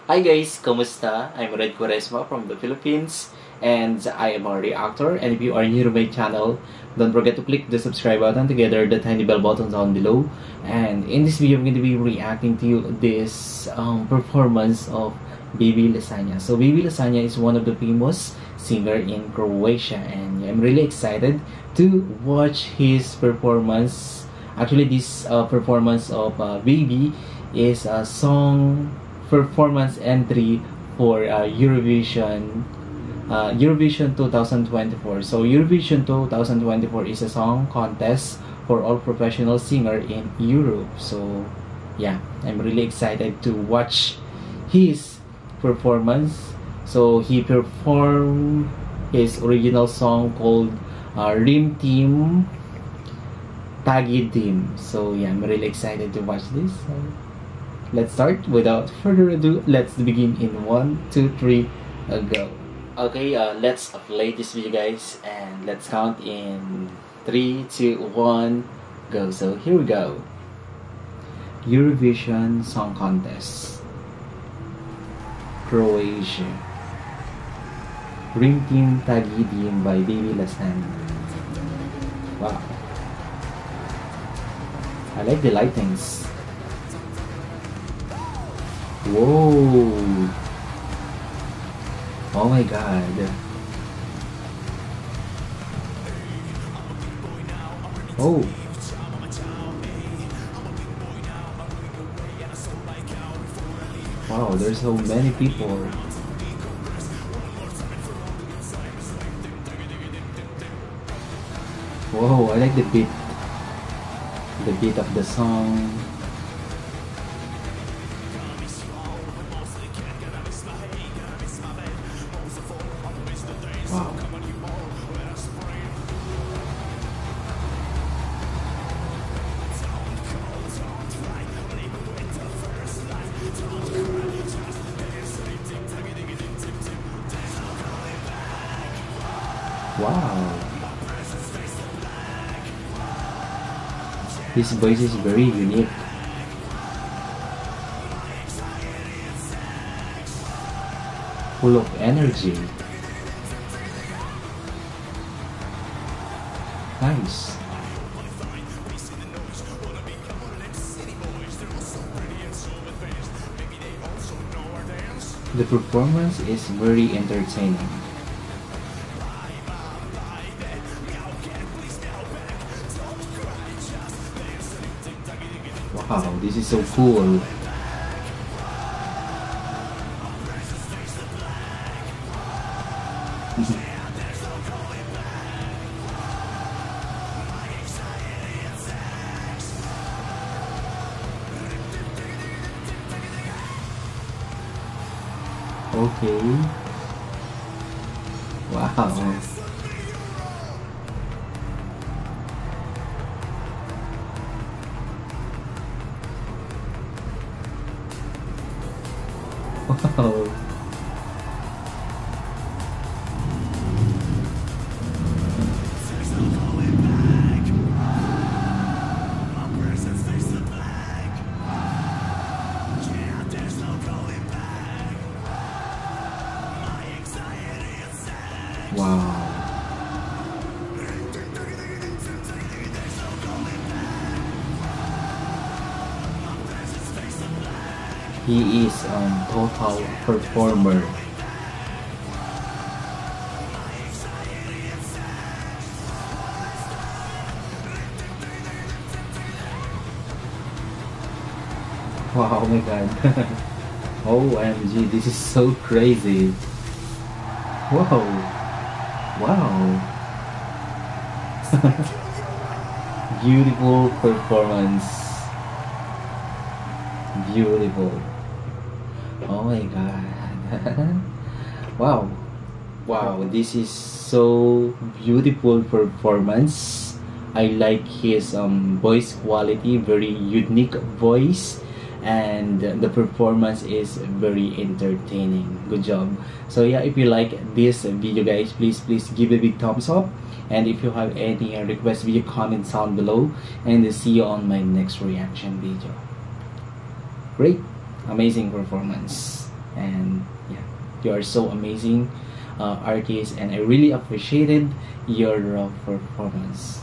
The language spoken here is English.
Hi guys, kumusta? I'm Red Quaresma from the Philippines and I am a reactor, and if you are new to my channel, don't forget to click the subscribe button together the tiny bell button down below. And in this video I'm going to be reacting to this performance of Baby Lasagna. So Baby Lasagna is one of the famous singer in Croatia, and I'm really excited to watch his performance. Actually, this performance of Baby is a song performance entry for Eurovision 2024. So Eurovision 2024 is a song contest for all professional singer in Europe. So yeah, I'm really excited to watch his performance. So he performed his original song called Rim Team Tagidim. So yeah, I'm really excited to watch this. So, let's start. Without further ado, let's begin in 1, 2, 3, go. Okay, let's play this video guys, and let's count in 3, 2, 1, go. So here we go. Eurovision Song Contest, Croatia. Rim Team Tagidim by Baby Lasagna. Wow, I like the lightings. Whoa! Oh my god. Oh. Wow, there's so many people. Whoa, I like the beat. The beat of the song. Wow. Wow. His voice is very unique. Full of energy. Nice. The performance is very entertaining. Wow, this is so cool. Okay. Wow. Wow. Wow. He is total performer. Wow, oh my god. OMG, this is so crazy. Whoa. Wow. Beautiful performance. Beautiful. Oh my god. Wow. Wow, this is so beautiful performance. I like his voice quality, very unique voice, and the performance is very entertaining. Good job. So yeah, if you like this video guys, please give a big thumbs up, and if you have any request video, comment down below, and see you on my next reaction video. Great, amazing performance. And yeah, you are so amazing artist, and I really appreciated your performance.